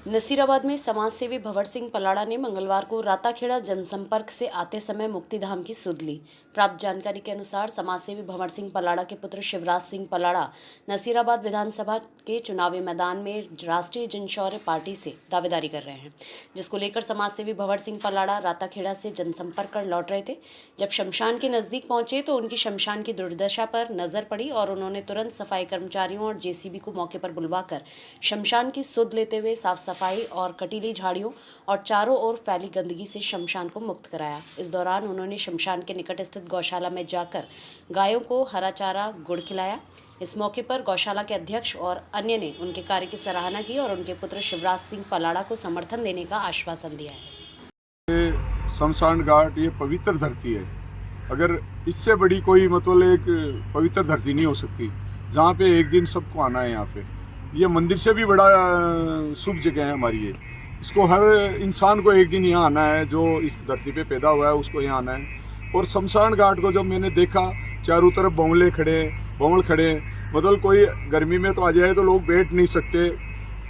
नसीराबाद में समाजसेवी भंवर सिंह पलाड़ा ने मंगलवार को राताखेड़ा जनसंपर्क से आते समय मुक्तिधाम की सुध ली। प्राप्त जानकारी के अनुसार समाजसेवी भंवर सिंह पलाड़ा के पुत्र शिवराज सिंह पलाड़ा नसीराबाद विधानसभा के चुनावी मैदान में राष्ट्रीय जनशौर्य पार्टी से दावेदारी कर रहे हैं, जिसको लेकर समाजसेवी भंवर सिंह पलाड़ा राताखेड़ा से जनसंपर्क कर लौट रहे थे। जब शमशान के नजदीक पहुंचे तो उनकी शमशान की दुर्दशा पर नजर पड़ी और उन्होंने तुरंत सफाई कर्मचारियों और जेसीबी को मौके पर बुलवाकर शमशान की सुध लेते हुए साफ सफाई और कटीली झाड़ियों और चारों ओर फैली गंदगी से शमशान को मुक्त कराया। इस दौरान उन्होंने शमशान के निकट स्थित गौशाला में जाकर गायों को हरा चारा गुड़ खिलाया। इस मौके पर गौशाला के अध्यक्ष और अन्य ने उनके कार्य की सराहना की और उनके पुत्र शिवराज सिंह पलाड़ा को समर्थन देने का आश्वासन दिया है। शमशान घाट ये पवित्र धरती है। अगर इससे बड़ी कोई मतलब एक पवित्र धरती नहीं हो सकती, जहाँ पे एक दिन सबको आना है। यहाँ पे ये मंदिर से भी बड़ा शुभ जगह है हमारी ये। इसको हर इंसान को एक दिन यहाँ आना है, जो इस धरती पे पैदा हुआ है उसको यहाँ आना है। और शमशान घाट को जब मैंने देखा, चारों तरफ बंगले खड़े, मतलब कोई गर्मी में तो आ जाए तो लोग बैठ नहीं सकते,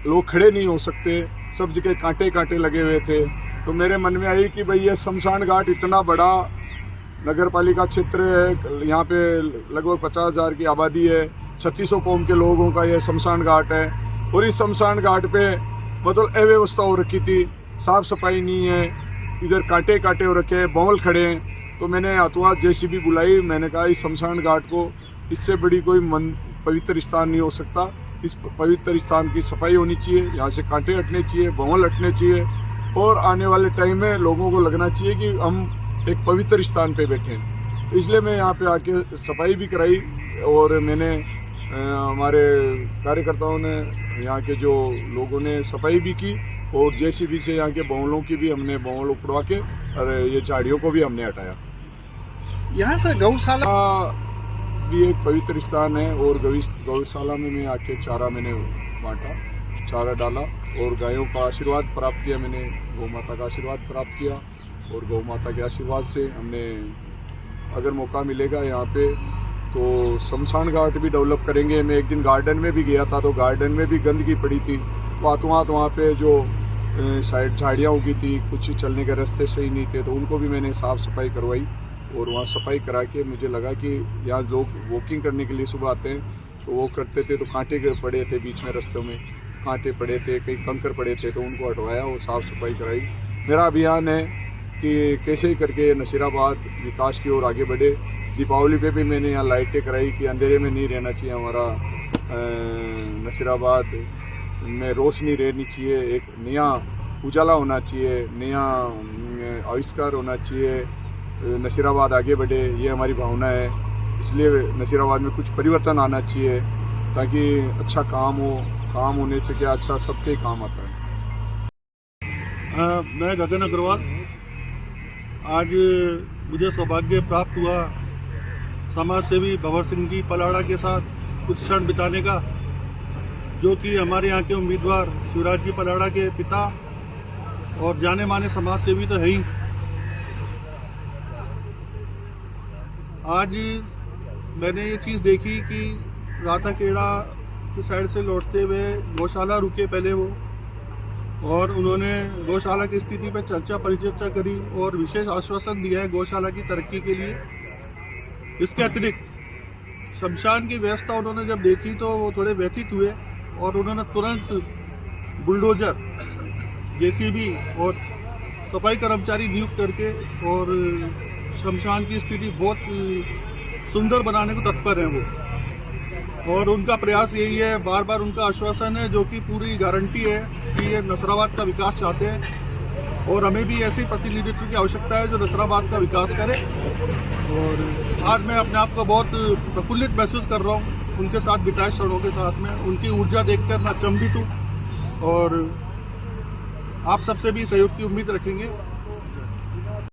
लोग खड़े नहीं हो सकते, सब जगह कांटे लगे हुए थे। तो मेरे मन में आई कि भाई ये शमशान घाट इतना बड़ा नगर पालिका क्षेत्र है, यहाँ पे लगभग 50,000 की आबादी है, 3600 कौम के लोगों का यह शमशान घाट है। और इस शमशान घाट पे मतलब अव्यवस्था हो रखी थी, साफ सफाई नहीं है, इधर कांटे हो रखे हैं, बौल खड़े हैं। तो मैंने हाथों हाथ जेसीबी बुलाई। मैंने कहा इस शमशान घाट को, इससे बड़ी कोई पवित्र स्थान नहीं हो सकता। इस पवित्र स्थान की सफाई होनी चाहिए, यहाँ से कांटे हटने चाहिए, बौल हटने चाहिए और आने वाले टाइम में लोगों को लगना चाहिए कि हम एक पवित्र स्थान पे बैठे हैं। इसलिए मैं यहाँ पे आके सफाई भी कराई और मैंने हमारे कार्यकर्ताओं ने, यहाँ के जो लोगों ने सफाई भी की और जेसीबी से यहाँ के बौलों की भी हमने बौल उखड़वा के और ये झाड़ियों को भी हमने हटाया। यहाँ से गौशाला भी एक पवित्र स्थान है और गौशाला में मैं आके चारा मैंने बांटा, चारा डाला और गायों का आशीर्वाद प्राप्त किया। मैंने गौ माता का आशीर्वाद प्राप्त किया और गौ माता के आशीर्वाद से हमने, अगर मौका मिलेगा यहाँ पे तो शमशान घाट भी डेवलप करेंगे। मैं एक दिन गार्डन में भी गया था तो गार्डन में भी गंदगी पड़ी थी, वहाँ पे जो साइड झाड़ियाँ उगी थी, कुछ चलने के रास्ते सही नहीं थे, तो उनको भी मैंने साफ़ सफाई करवाई। और वहाँ सफाई करा के मुझे लगा कि यहाँ लोग वॉकिंग करने के लिए सुबह आते हैं तो वो करते थे तो कांटे पड़े थे, बीच में रास्तों में कांटे पड़े थे, कई कंकर पड़े थे, तो उनको हटवाया और साफ़ सफाई कराई। मेरा अभियान है कि कैसे ही करके नसीराबाद विकास की ओर आगे बढ़े। दीपावली पे भी मैंने यहाँ लाइटें कराई कि अंधेरे में नहीं रहना चाहिए, हमारा नसीराबाद में रोशनी रहनी चाहिए, एक नया उजाला होना चाहिए, नया आविष्कार होना चाहिए, नसीराबाद आगे बढ़े, ये हमारी भावना है। इसलिए नसीराबाद में कुछ परिवर्तन आना चाहिए ताकि अच्छा काम हो, काम होने से क्या अच्छा सबके काम आता है। मैं गगन अग्रवाल, आज मुझे सौभाग्य प्राप्त हुआ समाजसेवी भंवर सिंह जी पलाड़ा के साथ कुछ क्षण बिताने का, जो कि हमारे यहाँ के उम्मीदवार शिवराज जी पलाड़ा के पिता और जाने माने समाजसेवी तो है ही। आज मैंने ये चीज़ देखी कि राताखेड़ा की साइड से लौटते हुए गौशाला रुके पहले वो, और उन्होंने गौशाला की स्थिति पर चर्चा परिचर्चा करी और विशेष आश्वासन दिया है गौशाला की तरक्की के लिए। इसके अतिरिक्त शमशान की व्यवस्था उन्होंने जब देखी तो वो थोड़े व्यथित हुए और उन्होंने तुरंत बुलडोजर, जेसीबी और सफाई कर्मचारी नियुक्त करके और शमशान की स्थिति बहुत सुंदर बनाने को तत्पर हैं वो। और उनका प्रयास यही है, बार बार उनका आश्वासन है, जो कि पूरी गारंटी है कि ये नसीराबाद का विकास चाहते हैं और हमें भी ऐसे प्रतिनिधित्व की आवश्यकता है जो नसीराबाद का विकास करे। और आज मैं अपने आप को बहुत प्रफुल्लित महसूस कर रहा हूँ उनके साथ बिताए क्षणों के साथ में। उनकी ऊर्जा देखकर मैं अचंभित हूँ और आप सबसे भी सहयोग की उम्मीद रखेंगे।